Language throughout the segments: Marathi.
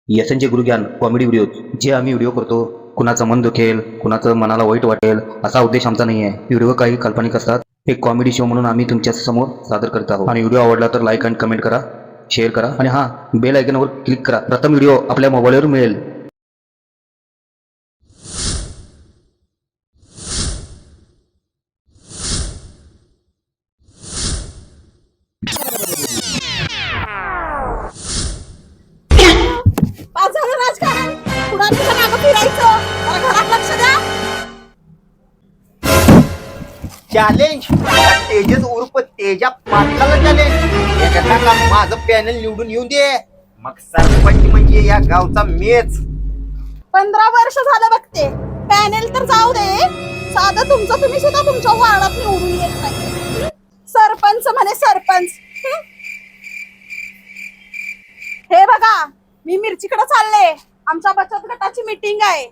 यशनचे गुरुज्ञान कॉमेडी व्हिडिओ जे आम्ही व्हिडिओ करतो, कुणाचं मन दुखेल, कुणाचं मनाला वाईट वाटेल असा उद्देश आमचा नाही आहे. व्हिडिओ काही काल्पनिक असतात. एक कॉमेडी शो म्हणून आम्ही तुमच्या समोर सादर करत आहोत. आणि व्हिडिओ आवडला तर लाईक आणि कमेंट करा, शेअर करा आणि हां, बेल आयकॉनवर क्लिक करा. प्रथम व्हिडिओ आपल्या मोबाईलवर मिळेल. पाच झालं राजकारण. कुणाच्या मागं फिरायचं, जरा घरात लक्ष द्या. चॅलेंज तेजस उर्फ तेजा पाटलाला चॅलेंज. एकदा का माझं पॅनल निवडून येऊन दे, मग सरपंच म्हणजे या गावचा मेच. 15 वर्ष झालं बघते. पॅनेल तर जाऊ दे, साधं तुमचं तुम्ही सुद्धा तुमच्या वार्डात निवडून येत नाही. सरपंच म्हणे सरपंच. हे बघा, मी मिरचीकडे चालले. आमच्या बचत गटाची मीटिंग आहे.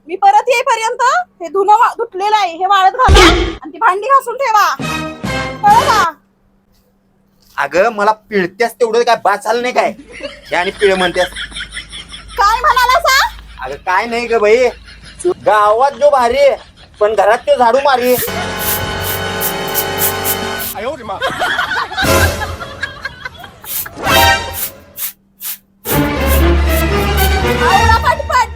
मी परत येईपर्यंत हे धुणं धुतलेलं आहे हे वाळत घाला आणि ती भांडी घासून ठेवा, कळलं का? अगं मला पिळत्यास तेवढं काय बाद झालं नाही काय? हे आणि पिळ म्हणतेस. काय म्हणाला सा? अगं काय नाही ग बाई, गावात जो भारी आहे, पण घरात ते झाडू मारी. आवरा पटपट.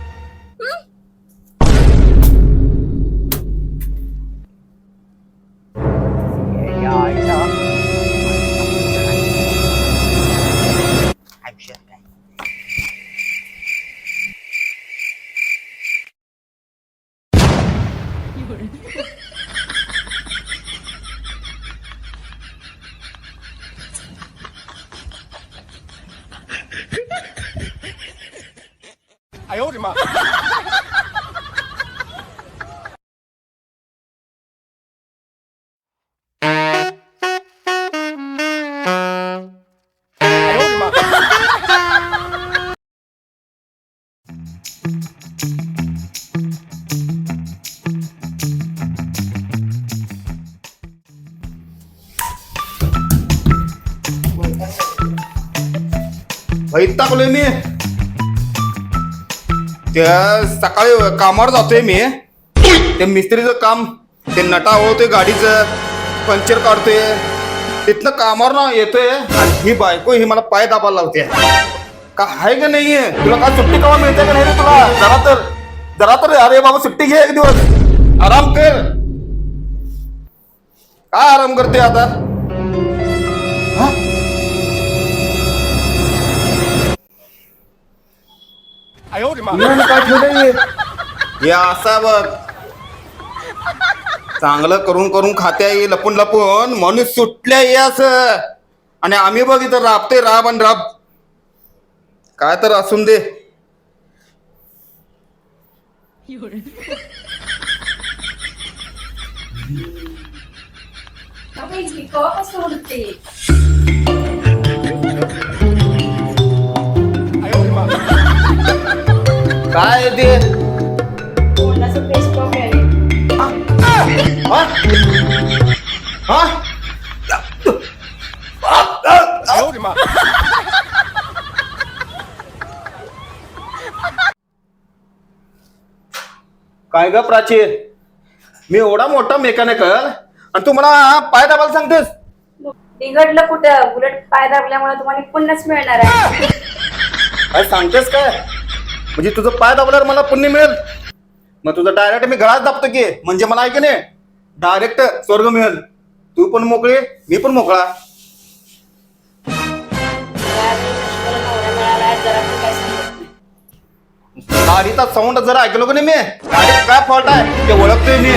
वैतागलोय मी. त्या सकाळी कामावर जातोय मी. ते मिस्त्रीचं काम, ते नटा होतोय गाडीचं, पंक्चर काढतोय. तिथनं कामावर ना येतोय आणि ही बायको ही मला पाय दाबायला लावते. का आहे का नाहीये तुला? काय सुट्टी केव्हा मिळते का नाही रे तुला? जरा तर अरे बाबा सुट्टी घे, एक दिवस आराम कर. काय आराम करते आता? हा? काय ठेवलंय हे? असा बघ, चांगलं करून करून खात्या ये लपून लपून म्हणून सुटल्या ये असं. आणि आम्ही बघ इथं राबते, राब आणि राब. काय तर असून दे. काय ते? हा? हा? काय ग प्राची, मी एवढा मोठा मेकॅनिकल आणि तू मला पाय दाबायला सांगतेस? बिघडलं कुठं? उलट पाय दाबल्यामुळे तुम्हाला पुन्हाच मिळणार आहे. काय सांगतेस काय? म्हणजे तुझं पाय दाबल्यावर मला पुण्य मिळेल? मग तुझं डायरेक्ट मी गळाच दाबतो की, म्हणजे मला आहे की नाही डायरेक्ट स्वर्ग मिळेल. तू पण मोकळे, मी पण मोकळा. गाडीचा साऊंड जरा ऐकलो का नाही मी? गाडीत काय फॉल्ट आहे ते ओळखतोय मी.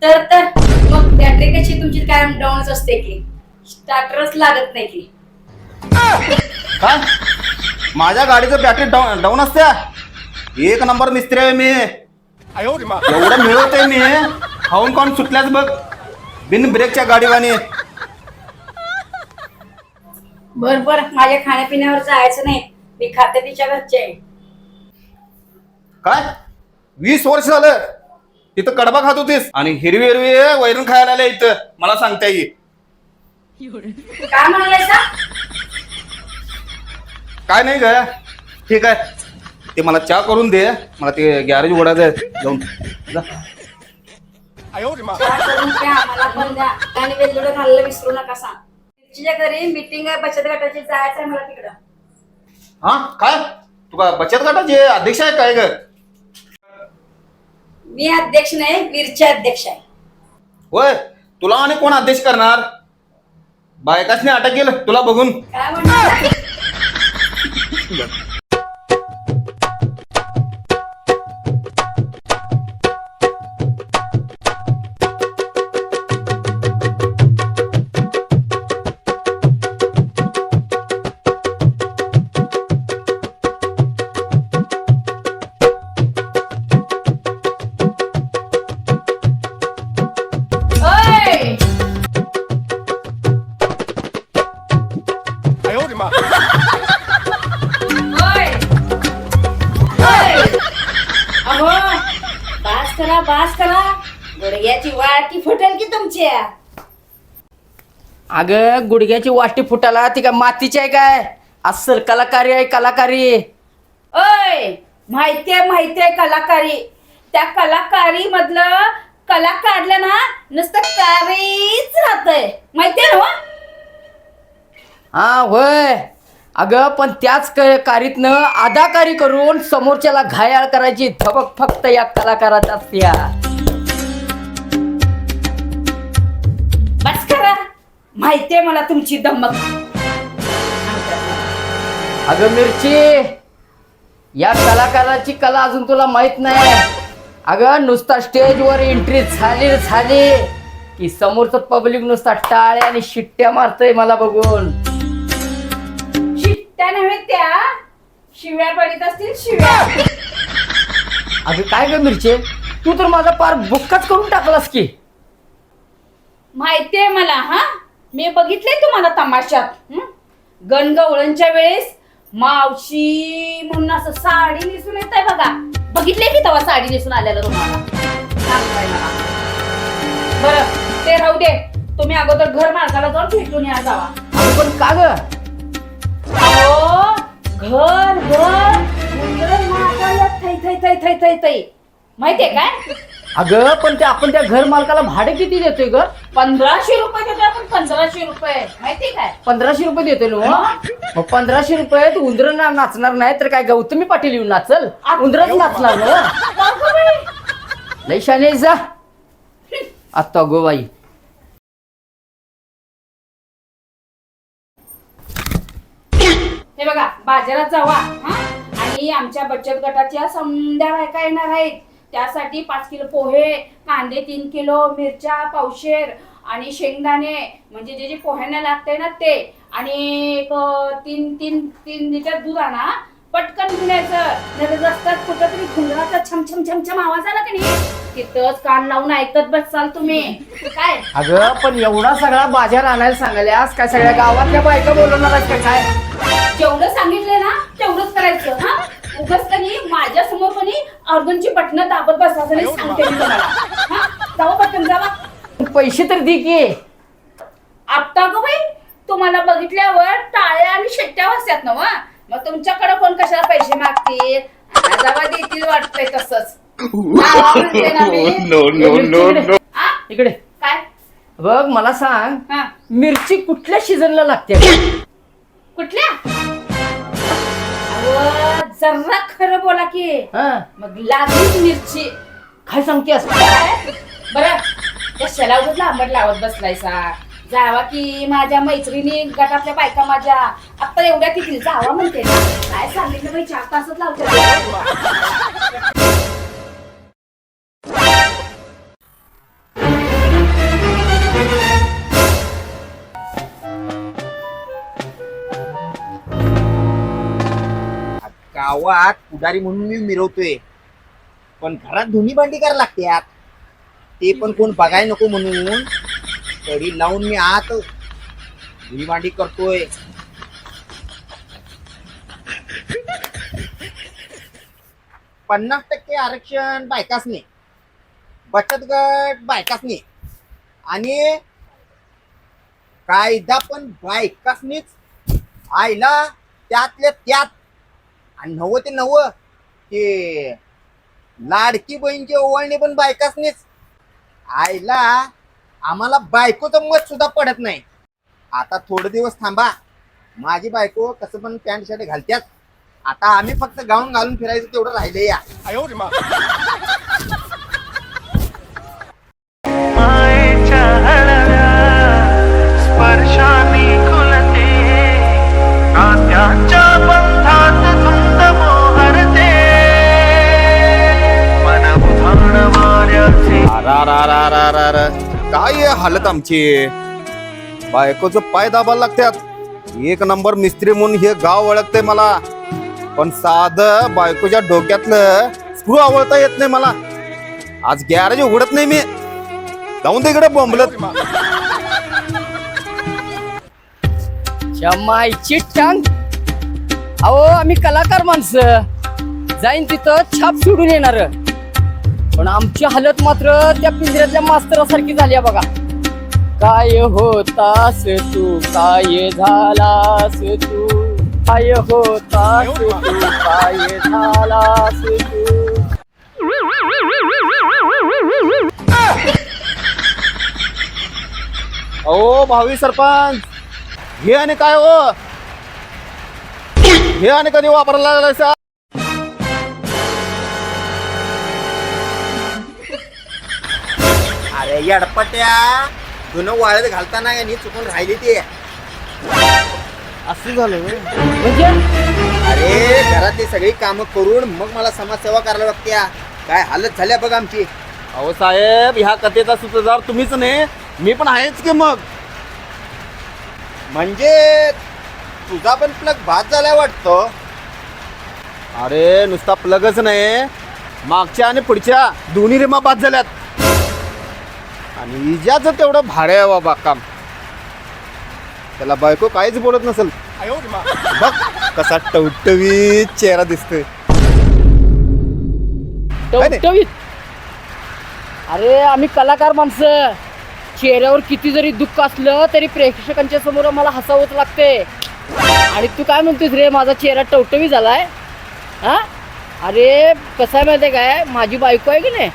तर मग बॅटरी कशी तुमची कायम डाऊनच असते की? स्टार्टरच लागत नाही की? काय? माझ्या गाडीचं बॅटरी डाऊन असत्या? एक नंबर मिस्त्री आहे मी. एवढं मिळवतोय मी, खाऊन खाऊन सुटल्याच बघ बिन ब्रेकच्या गाडीवानी. बर माझ्या खाण्यापिण्यावर जायचं नाही. मी खाते तिच्या घरचे आहे. काय 20 वर्ष झालं तिथं कडबा खात होतीस आणि हिरवी हिरवी वैरण खायला आल्या इथं मला सांगता येईल. काय म्हणालायसा? काय नाही ग ठीक आहे ते मला चहा करून दे मला ते गॅरेज उघडायचं आहे जाऊन जा. चहा करून प्या, आम्हाला पण द्या आणि वेलदोडे खाल्लं विसरू नका सांग. मिरचीच्या घरी मीटिंग आहे बचत गटाची, जायचं आहे मला तिकडं. हा काय तुका बचत गटाचे अध्यक्ष आहे काय ग मी अध्यक्ष नाही, मिरची अध्यक्ष आहे. होय तुला आणि कोण अध्यक्ष करणार बायकासने अटक केलं तुला बघून काय म्हणणार? ओय! ओय! ओय! अहो, बास करा गुडघ्याची वाटी फुटेल की तुमच्या. अगं गुडघ्याची वाटी फुटाला ती काय मातीची आहे काय अस्सल कलाकारी आहे कलाकारी. ओय माहितीये कलाकारी. त्या कलाकारी मधलं कला काढलं ना नुसतं कारीच राहतंय, माहितीये ना? हा होय अगं पण त्याच कारीतनं अदाकारी करून समोरच्याला घायाळ करायची धबक फक्त या कलाकारात असत्या. बस करा, माहितीये मला तुमची धमक. अगं मिरची या कलाकाराची कला अजून तुला माहित नाही. अगं नुसता स्टेजवर एंट्री झाली की समोरचं पब्लिक नुसता टाळ्या आणि शिट्ट्या मारतय मला बघून. शिट्ट्या नव्हे त्या शिव्या पडित असतील, शिव्या. अगं काय ग मिरची तू तर माझा पार बुक्काच करून टाकलास की. माहितीये मला. हा मी बघितलंय तुम्हाला तमाशात. गणगवळणच्या वेळेस मावशी म्हणून असं साडी नेसून येत आहे बघा. बघितले की तेव्हा साडी नेसून आलेलं तुम्हाला. सांगताय मला. बरं ते राहू दे, तुम्ही अगोदर घर मालकाला जाऊन भेटून या जावा. अगं पण का ग अहो, घर मुंडन मागायला थै माहितीये काय? अगं पण ते आपण त्या घर मालकाला भाडे किती देतोय ग 1500 रुपये देतो आपण. 1500 रुपये माहितीये काय? 1500 रुपये देतोय ना मग 1500 रुपये तू उंदर नाचणार नाही तर काय गौतमी पाटील येऊन नाचल उंदरच नाचणार ना. लय शाने जा आता गो बाई. हे बघा बाजारात जावा हा, आणि आमच्या बचत गटाच्या समध्या बायका येणार आहेत. त्यासाठी 5 किलो पोहे, कांदे 3 किलो, मिरच्या पावशेर आणि शेंगदाणे म्हणजे जे जे पोह्यांना लागतंय ना ते, आणि एक 3 लिटर दूध आणा. पटकन घेण्याचं रस्त्यात कुठं तरी घुंगराचा छम आवाज आला की नाही तिथंच कान लावून ऐकत बसाल तुम्ही काय. अगं पण एवढा सगळा बाजार आणायला सांगायलास काय सगळ्या गावातल्या बायका बोलवणार आहेत का काय. जेवढं सांगितलंय ना तेवढंच करायचं. हा उगाच कधी माझ्या समोर कोणी अर्जुनची बटणं दाबत बसायचं नाही सांगते मी तुम्हाला. हा जावा पटकन जावा. पैसे तर दे की. आता ग बाई तुम्हाला बघितल्यावर टाळ्या आणि शिट्ट्या वाजतात ना मग तुमच्याकडे कोण कशाला पैसे मागतील. जावा देतील वाटतंय तसंच. जावा म्हणते ना मी. हा? इकडे काय बघ मला सांग हा मिरची कुठल्या सीझनला लागते. कुठल्या? अहो, जरा खरं बोला की. हा मग लागलीच मिरची. काय सांगतेस काय? बरं कशाला उगाच लांबट लावत बसलायसा. जावा की माझ्या मैत्रिणी गटातल्या बायका माझ्या आता एवढ्या किती जावा म्हणते ना. काय सांगितलं बाई 4 तासच लावते. गावात पुढारी म्हणून मी मिरवतोय पण घरात धुनी भांडी करायला लागत्यात. ते पण कोण बघायला नको म्हणून कडी लावून मी आत धुनी भांडी करतोय. %50 आरक्षण बायकासने, बचत गट बायकासने आणि कायदा पण बायकासनीच. आईला त्यातल्या त्यात आणि 99 ते लाडकी बहीणची ओवाळणी पण बायकासनीच. आईला आम्हाला बायकोचं मत सुद्धा पडत नाही. आता थोडे दिवस थांबा, माझी बायको कसं पण पॅन्ट शर्ट घालत्यात. आता आम्ही फक्त गाऊन घालून फिरायचं तेवढं राहिलंय या. मायेच्या हळव्या स्पर्शाने खुलते, नात्याच्या बंधात धुंद मोहरते, मन उधाण वाऱ्याचे. काय आहे हालत आमची. बायकोचं पाय दाबायला लागतात. एक नंबर मिस्त्री म्हणून हे गाव ओळखते मला, पण साधं बायकोच्या डोक्यातलं स्क्रू आवळता येत नाही मला. आज गॅरेज उघडत नाही मी. जाऊन तिकडे बोंबलत. जमायची टांग. अहो आम्ही कलाकार माणसं, जाईन तिथं छाप सोडून येणार, पण आमची हालत मात्र त्या पिंजऱ्यातल्या मास्तरासारखी झाली आहे बघा. काय होतास तू, काय झालास तू, काय होतास तू, काय झालास तू. ओ भावी सरपंच, हे आणि काय हो, हे आणि कधी वापरायला लागलाय सा? अरे यडपट्या, जुनं वाळत घालताना यांनी चुकून राहिली ती. असं झालं होय? म्हणजे अरे घरातली सगळी कामं करून मग मला समाजसेवा करायला लागत्या. काय हालत झाल्या बघ आमची. अहो साहेब, ह्या कथेचा सूत्रधार तुम्हीच नाही, मी पण आहेच की. मग म्हणजे तुझा पण प्लग बाद झालाय वाटतं. अरे नुसता प्लगच नाही, मागच्या आणि पुढच्या दोन्ही रिमा बाद झाल्यात. आणि इजाचं तेवढं भारे आहे बाबा काम. त्याला बायको काहीच बोलत नसेल. बघ कसा टवटवीत चेहरा दिसतोय. टवटवीत. अरे आम्ही कलाकार माणसं, चेहऱ्यावर किती जरी दुःख असलं तरी प्रेक्षकांच्या समोर मला हसावंच लागते. आणि तू काय म्हणतोस रे, माझा चेहरा टवटवी झालाय? हा अरे कसं आहे माहिती आहे काय, माझी बायको आहे की नाही,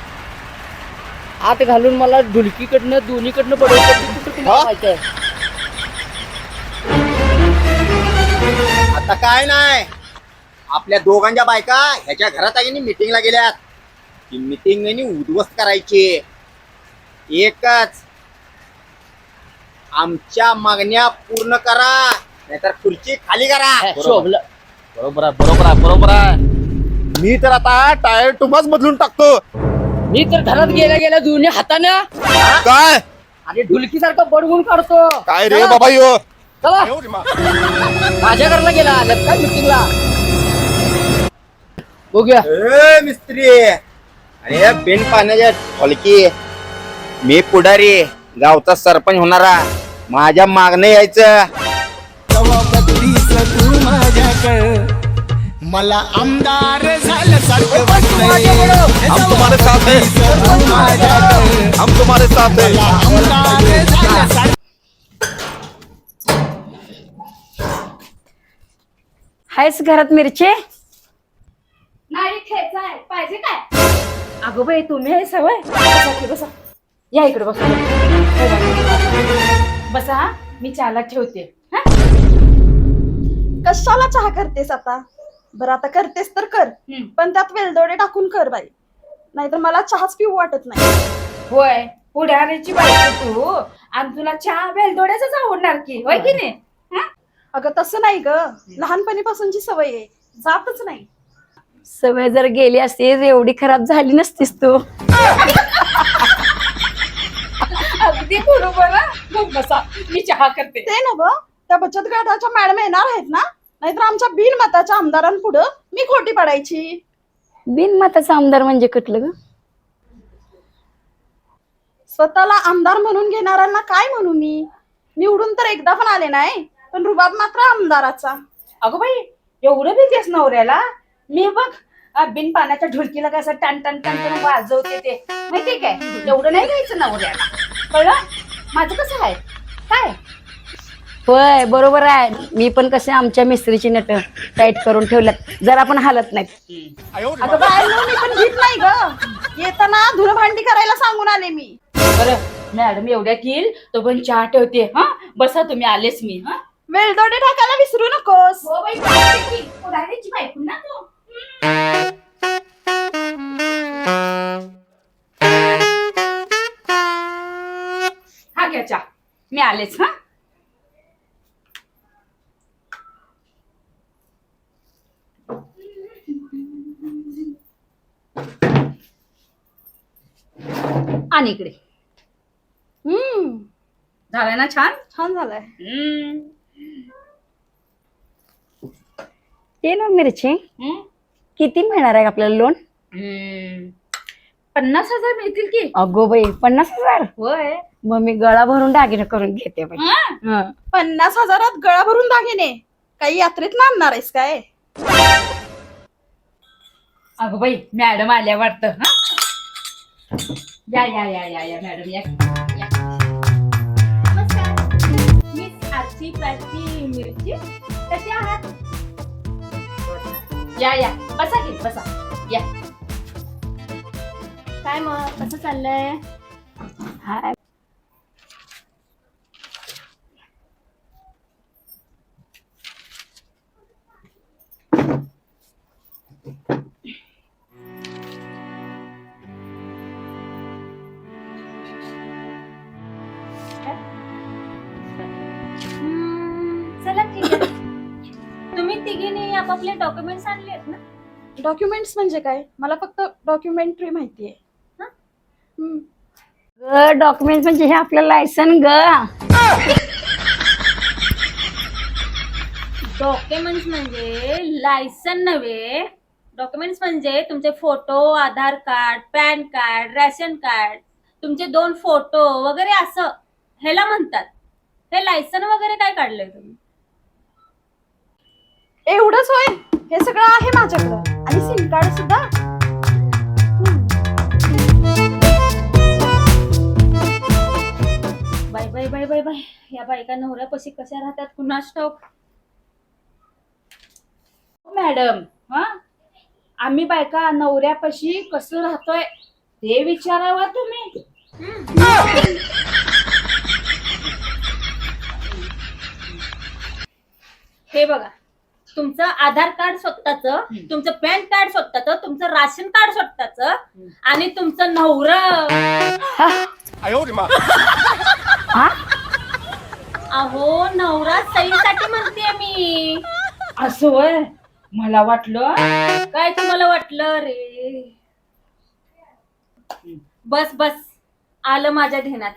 आत घालून मला ढुलकीकडनं दोन्हीकडनं पडवत. आता काय नाही, आपल्या दोघांच्या बायका ह्याच्या घरात आहे मीटिंगला गेल्यात. ती मीटिंग उद्ध्वस्त करायची. एकच, आमच्या मागण्या पूर्ण करा, नाहीतर खुर्ची खाली करा. शोभलं. बरोबर आहे, बरोबर आहे, बरोबर आहे. मी तर आता टायर टुबाच बदलून टाकतो. मी तर घरात गेल्या गेल्या दोन्ही हातानं काय आणि ढुलकीसारखं बडवून काढतो. काय रे बाबा यो. चला माझ्या घरला गेला आल्यात काय मीटिंगला. बघूया. ए मिस्त्री, अरे बिन पाण्याच्या ढोलकी, मी पुढारी, गावचा सरपंच होणारा, माझ्या मागणं यायचं. मला आमदार झालं सारखं वाटतंय. हम तुम्हारे साथ हैं, हम तुम्हारे साथ हैं. आमदार झालं सारखं. हायच घरात मिरची नाही ठेचा आहे पाहिजे काय. अगं बाई तुम्ही आहे सवय. बसा की, बसा. या इकडे बसा. बसा हा, मी चहाला ठेवते. हा? कशाला चहा करतेस आता? बरं आता करतेस तर कर, पण त्यात वेलदोडे टाकून कर बाई, नाहीतर मला चहाच पिऊ वाटत नाही. होय, पुढाऱ्याची बायको तू आणि तुला चहा वेलदोड्याचाच आवडणार की, होय की नाही? हा? अगं तसं नाही ग, लहानपणीपासूनची सवय आहे, जातच नाही. सवय जर गेली असतीस एवढी खराब झाली नसतीस तू. अगदी बरोबर. मग बसा, मी चहा करते. ते ना ग, त्या बचत गटाच्या मॅडम येणार आहेत ना, नाहीतर आमच्या बिनमताच्या आमदारांपुढं मी खोटी पडायची. बिनमताचा आमदार म्हणजे कुठलं ग? स्वतःला आमदार म्हणून घेणाऱ्यांना काय म्हणू मी? निवडून तर एकदा पण आले नाही, पण रुबाब मात्र आमदाराचा. अगं बाई, एवढं भीतीस नवऱ्याला? मी बघ बिन पाण्याच्या ढोलकीला कसं टन टन टन टन वाजवते ते, माहितीये काय? एवढं नाही घ्यायचं नवऱ्याला, कळलं? माझं कसं आहे काय? होय बरोबर आहे. मी पण कसे आमच्या मिस्त्रीची नट टाईट करून ठेवल्यात, जरा पण हालत नाहीत. अगं बाहेर मी पण घेत नाही ग. येताना धुणं भांडी करायला सांगून आले मी. बरं मॅडम एवढ्यात येईल तो पण चहा ठेवते. हा बसा तुम्ही, आलेच मी. हा वेलदोडे टाकायला विसरू नकोस. हो बाई, टाकते की. पुढारीची बायको ना तू. हा घ्या चहा, मी आलेच. हा आणि इकडे झालाय ना छान. छान झालाय. ते ना मिरची हम्म. किती मिळणार आहे आपल्याला लोन? 50,000 मिळतील की. अगो बाई 50,000. होय. मग मी गळा भरून दागिने करून घेते बाई. हा? हं. 50,000 गळा भरून दागिने काही यात्रेत ना आणणार आहेस काय? अगं बाई मॅडम आल्या वाटतं. हा या या या या या मॅडम या. या. नमस्कार. मिस आरची प्राची मिरची कशी आहात? या या बसा की बसा या. काय मग कसं चाललंय? हाय. चला ठीक आहे. तुम्ही तिघींनी आपापले डॉक्युमेंट्स आणले आहेत ना? डॉक्युमेंट्स म्हणजे काय? मला फक्त डॉक्युमेंटरी माहितीये. डॉक्युमेंट म्हणजे हे आपलं लायसन ग. डॉक्युमेंट्स म्हणजे लायसन नव्हे. डॉक्युमेंट्स म्हणजे तुमचे photo, Aadhaar card, PAN card, ration card, तुमचे 2 फोटो वगैरे असं ह्याला म्हणतात. हे लायसन वगैरे काय काढलंय तुम्ही? एवढंच होय? हे सगळं आहे माझ्याकडं आणि सिम कार्ड सुद्धा. Bye bye bye bye bye, या बायका नवऱ्यापाशी कशा राहतात कुणास ठाऊक. मॅडम हा आम्ही बायका नवऱ्यापाशी कसं राहतोय ते विचारावं तुम्ही. हे बघा, तुमचं आधार कार्ड स्वतःचं, तुमचं पॅन कार्ड स्वतःचं, तुमचं राशन कार्ड स्वतःचं आणि तुमचं नवरं. अहो नवरा सहीसाठी म्हणते मी. असं होय? मला वाटलं. काय तुम्हाला वाटलं रे? बस बस, आलं माझ्या ध्यानात.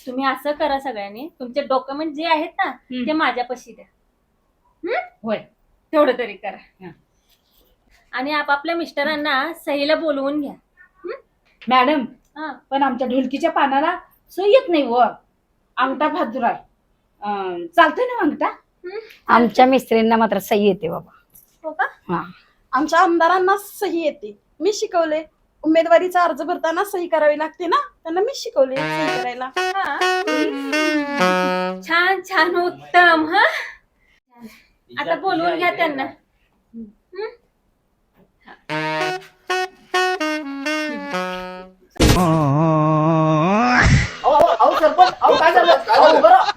तुम्ही असं करा, सगळ्यांनी तुमचे डॉक्युमेंट जे आहेत ना ते माझ्यापाशी द्या. होय तेवढं तरी करा. आणि आपापल्या मिस्टरांना सहीला बोलवून घ्या. मॅडम. हा. पण आमच्या ढोलकीच्या पानाला सही येत नाही व अंगठा भाजूर आहे. चालतोय ना अंगठा? आमच्या मिस्त्रींना मात्र सही येते बाबा. हो का? हा. आमच्या आमदारांना सही येते. मी शिकवले. उमेदवारीचा अर्ज भरताना सही करावी लागते ना, त्यांना मी शिकवले सही करायला. छान छान, उत्तम. हा आता बोलवून घ्या त्यांना. सरपंच काय झालं? उभं राहा.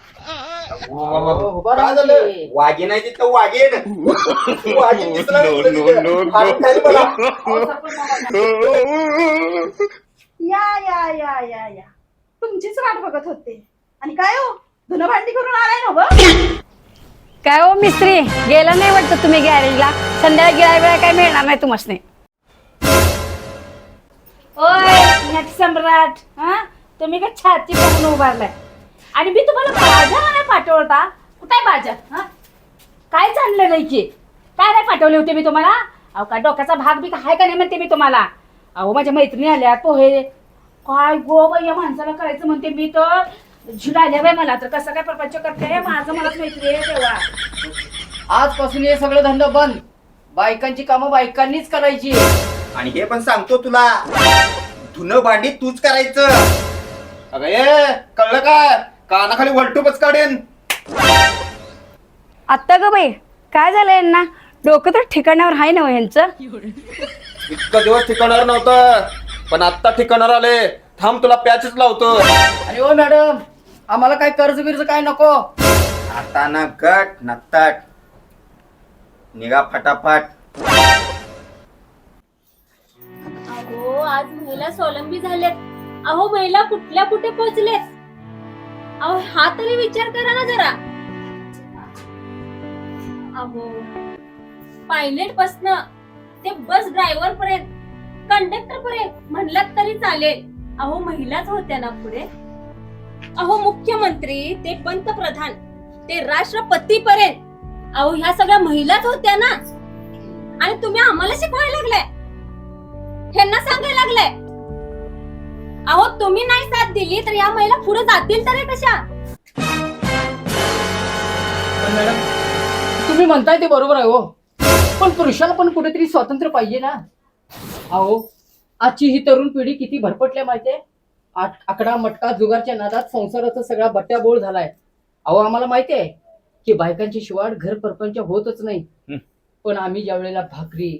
उभं राहा काय झालं? की. वाघे नाही तिथं वाघेन. वाघीण दिसला नाही तुला तिथं. हात खाली बघा. या या या या या, तुमचीच वाट बघत होते. आणि काय हो, धुणं भांडी करून आलाय ना ग? काय हो मिस्त्री, गेला नाही वाटतं तुम्ही गॅरेजला? संध्याकाळी गिरायला काय मिळणार नाही तुम्हाला. ओय नट सम्राट, हा तुम्ही काय छाती करून उभारलाय आणि मी तुम्हाला बाजा नाही पाठवता. कुठे बाजा? हा काय चाललं नाही की काय नाही पाठवले होते मी तुम्हाला? अहो काय डोक्याचा भाग बी आहे का नाही म्हणते मी तुम्हाला. अहो माझ्या मैत्रिणी आल्या पोहे काय गो बाई या माणसाला करायचं म्हणते मी तर झिडाल्या बाई मला तर कसं काय प्रपंच करते माझं मलाच मैत्री आहे तेव्हा. आजपासून हे सगळं धंदा बंद. बायकांची कामं बायकांनीच करायची. आणि हे पण सांगतो तुला, धुणं भांडी तूच करायचं. अगं ये कळलं काय? कानाखाली वलटूपच काढेन. आत्ता ग बाई काय झालं यांना? डोकं तर ठिकाणावर आहे ना हो यांचं. इतका दिवस ठिकाणावर नव्हतं पण आत्ता ठिकाणावर आले. थांब तुला पॅचच लावतो. आणि ओ मॅडम आम्हाला काय कर्ज बिर्ज काय नको. आता ना गट ना तट, निघा फटाफट. अहो आज महिला स्वावलंबी झाल्यात. अहो महिला कुठल्या कुठे पोहोचलेत. अहो हा तरी विचार करा ना जरा. अहो पायलट पासनं ते बस ड्रायव्हर पर्यंत, कंडक्टर पर्यंत म्हणलात तरी चालेल. अहो महिलाच होत्या ना पुढे. अहो मुख्यमंत्री ते पंतप्रधान ते राष्ट्रपती पर्यंत अहो ह्या सगळ्या महिलाच होत्या ना. आणि तुम्ही आम्हाला शिकवायला लागलाय, ह्यांना सांगायला लागलाय. अहो तुम्ही नाही साथ दिली तर या महिला पुढे जातील तरी कशा. पण मॅडम तुम्ही म्हणताय ते बरोबर आहे हो, पण पुरुषाला पण कुठेतरी स्वातंत्र्य पाहिजे ना. अहो आजची ही तरुण पिढी किती भरपटल्या माहितीये. आकडा मटका जुगारच्या नादात संसाराचा सगळा बट्ट्याबोळ झालाय. अहो आम्हाला माहिती आहे की बायकांची शिवाड घर परपंच होतच नाही. पण आम्ही ज्या वेळेला भाकरी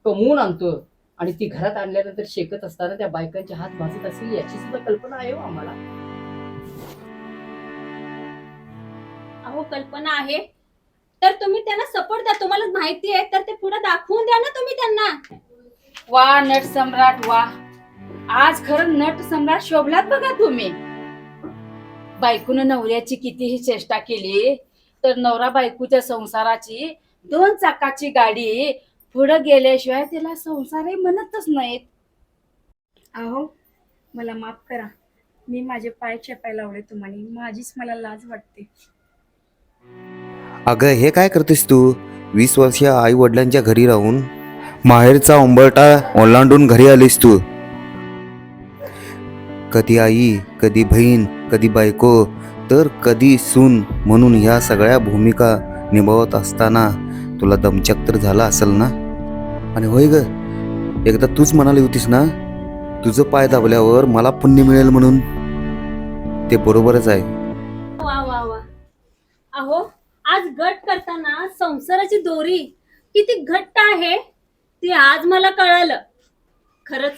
कमवून आणतो आणि ती घरात आणल्यानंतर शेकत असताना त्या बायकांचे हात भाजत असतील याची सुद्धा कल्पना आहे हो आम्हाला. अहो कल्पना आहे तर तुम्ही त्यांना सपोर्ट द्या. तुम्हाला माहिती आहे तर ते पुढे दाखवून द्या ना तुम्ही त्यांना. वा नट सम्राट वा. आज खरं नट सम्राट शोभलात बघा तुम्ही. बायकोनं नवऱ्याची कितीही चेष्टा केली तर नवरा बायकोच्या संसाराची 2 चाकाची गाडी पुढे गेल्याशिवाय त्याला संसारही म्हणतच नाहीत. अहो मला माफ करा, मी माझे पाय चेपायला लावले तुम्हाला. माझीच मला लाज वाटते. अगं हे काय करतेस तू? 20 वर्ष आई वडिलांच्या घरी राहून माहेरचा उंबरठा ओलांडून घरी आलीस तू. कधी आई, कधी बहीण, कधी बायको, तर कधी सून म्हणून ह्या सगळ्या भूमिका निभावत असताना तुला दमचक तर झाला असेल ना. आणि होय ग, एकदा तूच म्हणाली होतीस ना तुझं पाय दाबल्यावर मला पुण्य मिळेल म्हणून. ते बरोबरच आहे. वा वा वा. अहो आज गट करताना संसाराची दोरी किती घट्ट आहे ते आज मला कळालं. खरंच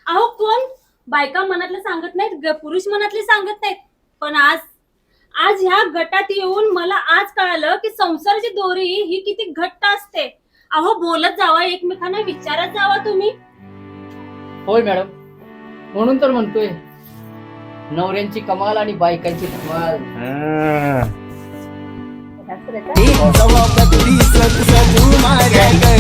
अहो कोण बायका मनातलं सांगत नाहीत, पुरुष मनातले सांगत नाहीत. पण आज ह्या गटात येऊन मला आज कळालं की संसाराची दोरी ही किती घट्ट असते. अहो बोलत जावा, एकमेकांना विचारत जावा तुम्ही. होय मॅडम, म्हणून तर म्हणतोय नवऱ्यांची कमाल आणि बायकांची धमाल. जबाबदारी सजू माझ्याकडे.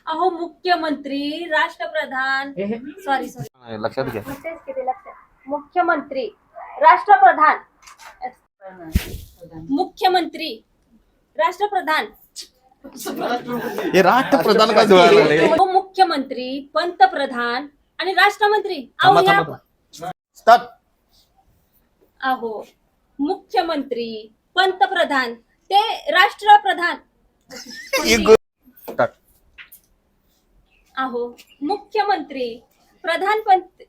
अहो मुख्यमंत्री राष्ट्रप्रधान सॉरी लक्षात घ्या. मुख्यमंत्री राष्ट्रप्रधान मुख्यमंत्री राष्ट्रप्रधान हे राष्ट्रप्रधान काय जुळायला लागले? मुख्यमंत्री पंतप्रधान आणि राष्ट्रमंत्री. अहो स्टार्ट. अहो मुख्यमंत्री पंतप्रधान ते राष्ट्रप्रधान. स्टार्ट. अहो मुख्यमंत्री प्रधानमंत्री